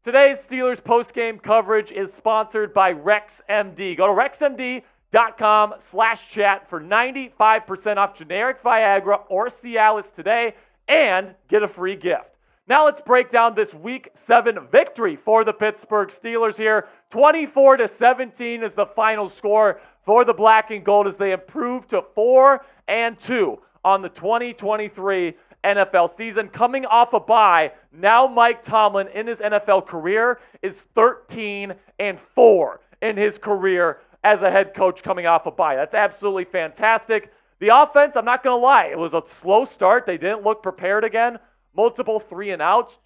Today's Steelers postgame coverage is sponsored by RexMD. Go to rexmd.com/chat for 95% off generic Viagra or Cialis today and get a free gift. Now let's break down this Week 7 victory for the Pittsburgh Steelers here. 24-17 is the final score for the Black and Gold as they improve to 4-2 on the 2023 NFL season. Coming off a bye, now Mike Tomlin in his NFL career is 13-4 in his career as a head coach coming off a bye. That's absolutely fantastic. The offense, I'm not going to lie, it was a slow start. They didn't look prepared again. Multiple 3-and-outs.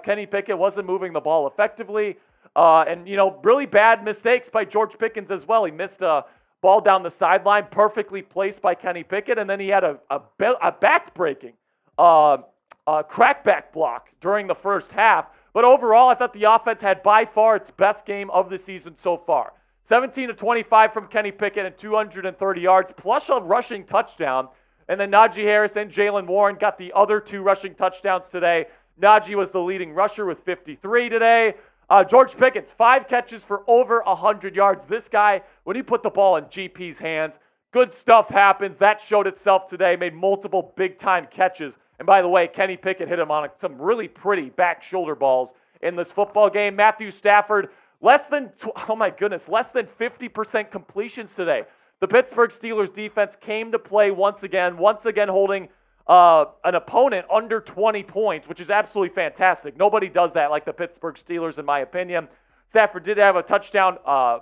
Kenny Pickett wasn't moving the ball effectively. And really bad mistakes by George Pickens as well. He missed a ball down the sideline, perfectly placed by Kenny Pickett, and then he had a back-breaking crackback block during the first half. But overall, I thought the offense had by far its best game of the season so far. 17-25 from Kenny Pickett and 230 yards, plus a rushing touchdown. And then Najee Harris and Jaylen Warren got the other 2 rushing touchdowns today. Najee was the leading rusher with 53 today. George Pickens, 5 catches for over 100 yards. This guy, when he put the ball in GP's hands, good stuff happens. That showed itself today, made multiple big-time catches. And by the way, Kenny Pickett hit him on some really pretty back shoulder balls in this football game. Matthew Stafford, less than 50% completions today. The Pittsburgh Steelers defense came to play once again holding an opponent under 20 points, which is absolutely fantastic. Nobody does that like the Pittsburgh Steelers, in my opinion. Stafford did have a touchdown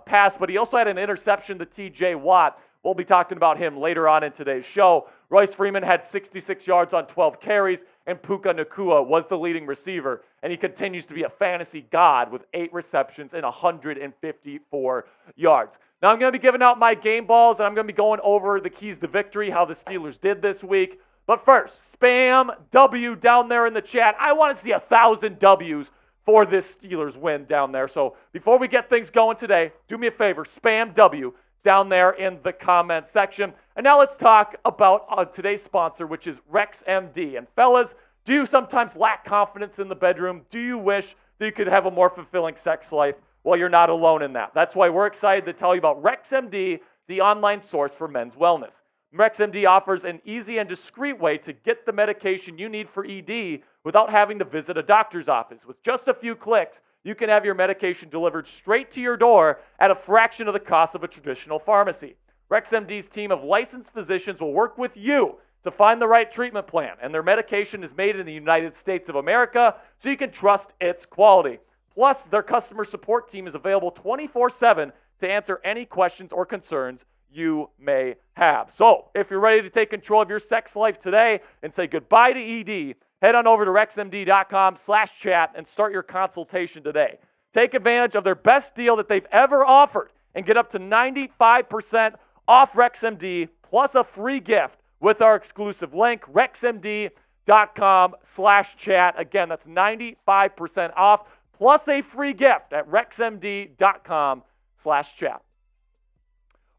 pass, but he also had an interception to T.J. Watt. We'll be talking about him later on in today's show. Royce Freeman had 66 yards on 12 carries, and Puka Nacua was the leading receiver. And he continues to be a fantasy god with 8 receptions and 154 yards. Now I'm going to be giving out my game balls, and I'm going to be going over the keys to victory, how the Steelers did this week. But first, spam W down there in the chat. I want to see 1,000 W's for this Steelers win down there. So before we get things going today, do me a favor, spam W down there in the comment section. And now let's talk about today's sponsor, which is RexMD. And fellas, do you sometimes lack confidence in the bedroom? Do you wish that you could have a more fulfilling sex life? Well, you're not alone in that. That's why we're excited to tell you about RexMD, the online source for men's wellness. RexMD offers an easy and discreet way to get the medication you need for ED without having to visit a doctor's office. With just a few clicks, you can have your medication delivered straight to your door at a fraction of the cost of a traditional pharmacy. RexMD's team of licensed physicians will work with you to find the right treatment plan, and their medication is made in the United States of America, so you can trust its quality. Plus, their customer support team is available 24/7 to answer any questions or concerns you may have. So, if you're ready to take control of your sex life today and say goodbye to ED, head on over to rexmd.com/chat and start your consultation today. Take advantage of their best deal that they've ever offered and get up to 95% off RexMD plus a free gift with our exclusive link, rexmd.com/chat. Again, that's 95% off plus a free gift at rexmd.com/chat.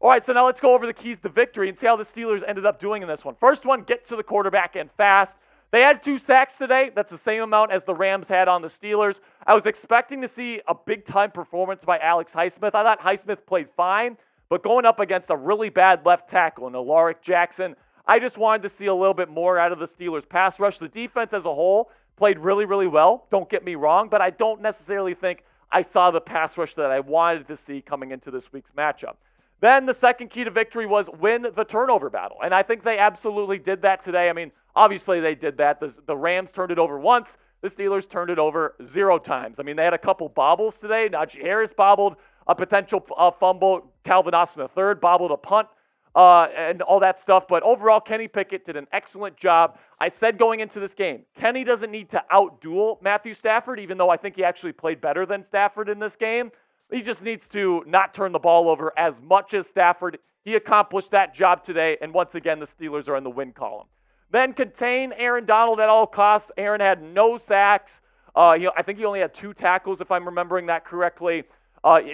All right, so now let's go over the keys to victory and see how the Steelers ended up doing in this one. First one, get to the quarterback and fast. They had 2 sacks today. That's the same amount as the Rams had on the Steelers. I was expecting to see a big-time performance by Alex Highsmith. I thought Highsmith played fine, but going up against a really bad left tackle in Alaric Jackson, I just wanted to see a little bit more out of the Steelers' pass rush. The defense as a whole played really, really well. Don't get me wrong, but I don't necessarily think I saw the pass rush that I wanted to see coming into this week's matchup. Then the second key to victory was win the turnover battle, and I think they absolutely did that today. I mean, obviously they did that. The Rams turned it over once. The Steelers turned it over 0 times. I mean, they had a couple bobbles today. Najee Harris bobbled a potential fumble. Calvin Austin III bobbled a punt and all that stuff. But overall, Kenny Pickett did an excellent job. I said going into this game, Kenny doesn't need to outduel Matthew Stafford, even though I think he actually played better than Stafford in this game. He just needs to not turn the ball over as much as Stafford. He accomplished that job today, and once again, the Steelers are in the win column. Then contain Aaron Donald at all costs. Aaron had no sacks. I think he only had 2 tackles, if I'm remembering that correctly.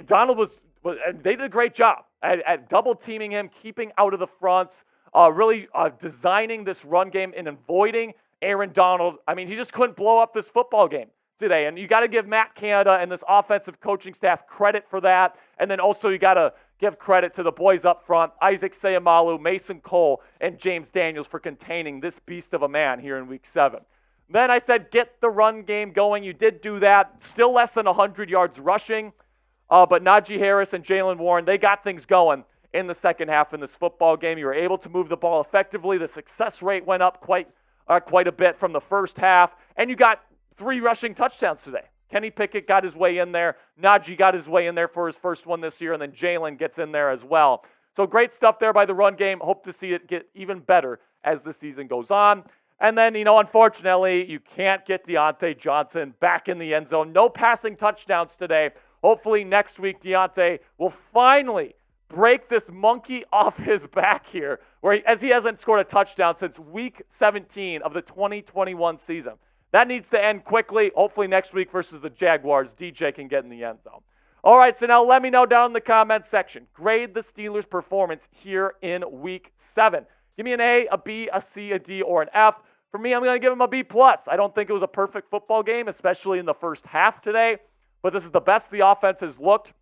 Donald they did a great job at double teaming him, keeping out of the fronts, really designing this run game and avoiding Aaron Donald. I mean, he just couldn't blow up this football game. today. And you got to give Matt Canada and this offensive coaching staff credit for that. And then also you got to give credit to the boys up front, Isaac Seumalo, Mason Cole, and James Daniels for containing this beast of a man here in Week 7. Then I said get the run game going. You did do that. Still less than 100 yards rushing. But Najee Harris and Jalen Warren, they got things going in the second half in this football game. You were able to move the ball effectively. The success rate went up quite a bit from the first half. And you got 3 rushing touchdowns today. Kenny Pickett got his way in there. Najee got his way in there for his first one this year. And then Jalen gets in there as well. So great stuff there by the run game. Hope to see it get even better as the season goes on. And then, unfortunately, you can't get Diontae Johnson back in the end zone. No passing touchdowns today. Hopefully next week, Diontae will finally break this monkey off his back here, as he hasn't scored a touchdown since Week 17 of the 2021 season. That needs to end quickly. Hopefully next week versus the Jaguars, DJ can get in the end zone. All right, so now let me know down in the comments section. Grade the Steelers' performance here in Week 7. Give me an A, a B, a C, a D, or an F. For me, I'm going to give him a B+. I don't think it was a perfect football game, especially in the first half today. But this is the best the offense has looked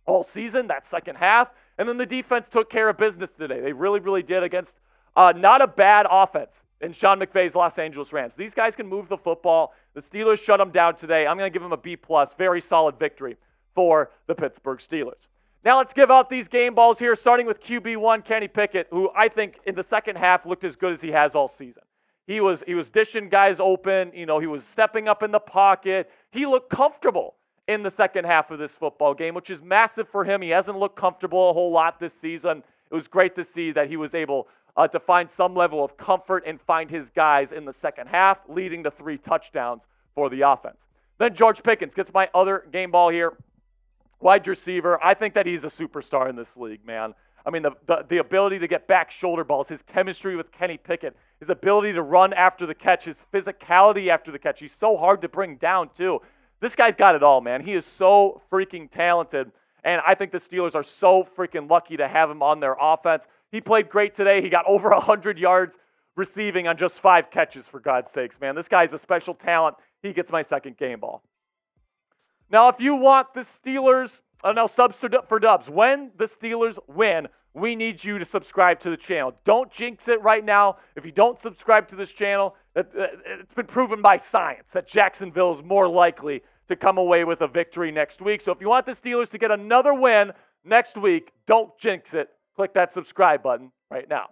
all season, that second half. And then the defense took care of business today. They really, really did against not a bad offense in Sean McVay's Los Angeles Rams. These guys can move the football. The Steelers shut them down today. I'm going to give them a B+. Very solid victory for the Pittsburgh Steelers. Now let's give out these game balls here, starting with QB1, Kenny Pickett, who I think in the second half looked as good as he has all season. He was dishing guys open. He was stepping up in the pocket. He looked comfortable in the second half of this football game, which is massive for him. He hasn't looked comfortable a whole lot this season. It was great to see that he was able to find some level of comfort and find his guys in the second half, leading to 3 touchdowns for the offense. Then George Pickens gets my other game ball here. Wide receiver. I think that he's a superstar in this league, man. I mean, the ability to get back shoulder balls, his chemistry with Kenny Pickett, his ability to run after the catch, his physicality after the catch. He's so hard to bring down, too. This guy's got it all, man. He is so freaking talented, and I think the Steelers are so freaking lucky to have him on their offense. He played great today. He got over 100 yards receiving on just 5 catches, for God's sakes, man. This guy's a special talent. He gets my second game ball. Now, if you want the Steelers, now subs for dubs. When the Steelers win, we need you to subscribe to the channel. Don't jinx it right now. If you don't subscribe to this channel, it's been proven by science that Jacksonville is more likely to come away with a victory next week. So if you want the Steelers to get another win next week, don't jinx it. Click that subscribe button right now.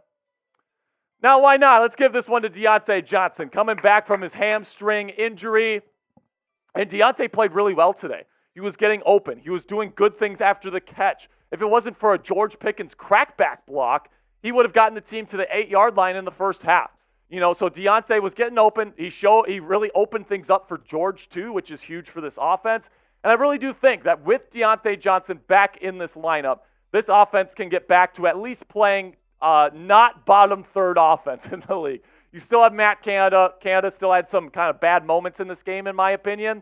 Now, why not? Let's give this one to Diontae Johnson, coming back from his hamstring injury. And Diontae played really well today. He was getting open. He was doing good things after the catch. If it wasn't for a George Pickens crackback block, he would have gotten the team to the 8-yard line in the first half. So Diontae was getting open. He really opened things up for George too, which is huge for this offense. And I really do think that with Diontae Johnson back in this lineup, this offense can get back to at least playing not bottom third offense in the league. You still have Matt Canada. Canada still had some kind of bad moments in this game, in my opinion.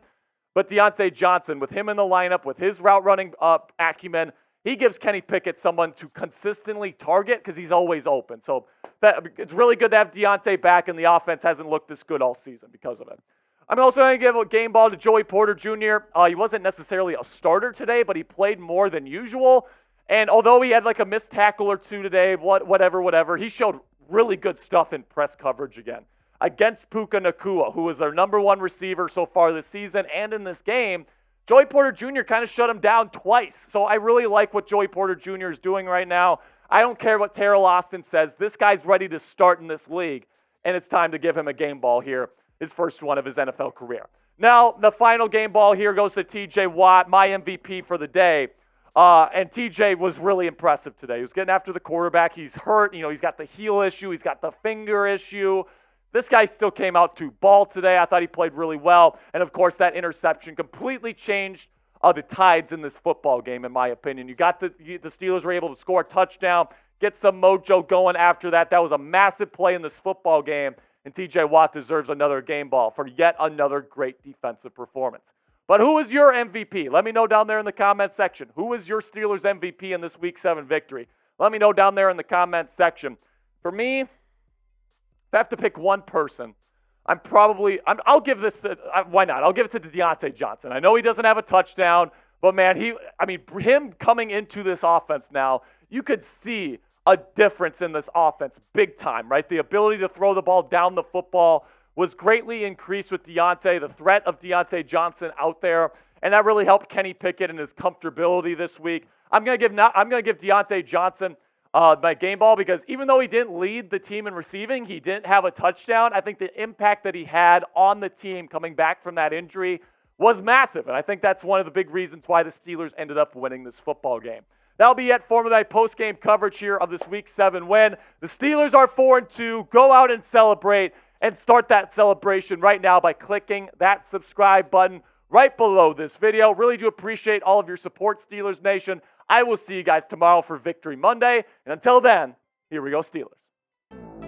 But Diontae Johnson, with him in the lineup, with his route running acumen, he gives Kenny Pickett someone to consistently target because he's always open. So it's really good to have Diontae back, and the offense hasn't looked this good all season because of it. I'm also going to give a game ball to Joey Porter Jr. He wasn't necessarily a starter today, but he played more than usual. And although he had like a missed tackle or two today, whatever, he showed really good stuff in press coverage again against Puka Nacua, who was their number 1 receiver so far this season and in this game. Joey Porter Jr. kind of shut him down twice. So I really like what Joey Porter Jr. is doing right now. I don't care what Teryl Austin says. This guy's ready to start in this league, and it's time to give him a game ball here, his first one of his NFL career. Now, the final game ball here goes to TJ Watt, my MVP for the day. And TJ was really impressive today. He was getting after the quarterback. He's hurt. He's got the heel issue. He's got the finger issue. This guy still came out to ball today. I thought he played really well. And, of course, that interception completely changed the tides in this football game, in my opinion. You got the Steelers were able to score a touchdown, get some mojo going after that. That was a massive play in this football game. And TJ Watt deserves another game ball for yet another great defensive performance. But who is your MVP? Let me know down there in the comment section. Who is your Steelers MVP in this Week 7 victory? Let me know down there in the comment section. For me, if I have to pick one person, I'll give this to, why not? I'll give it to Diontae Johnson. I know he doesn't have a touchdown, but man, him coming into this offense now, you could see a difference in this offense big time, right? The ability to throw the ball down the football was greatly increased with Diontae, the threat of Diontae Johnson out there, and that really helped Kenny Pickett and his comfortability this week. I'm going to give Diontae Johnson my game ball because even though he didn't lead the team in receiving, he didn't have a touchdown. I think the impact that he had on the team coming back from that injury was massive, and I think that's one of the big reasons why the Steelers ended up winning this football game. That'll be it for my post-game coverage here of this Week 7 win. The Steelers are 4-2. Go out and celebrate, and start that celebration right now by clicking that subscribe button right below this video. Really do appreciate all of your support, Steelers Nation. I will see you guys tomorrow for Victory Monday. And until then, here we go, Steelers.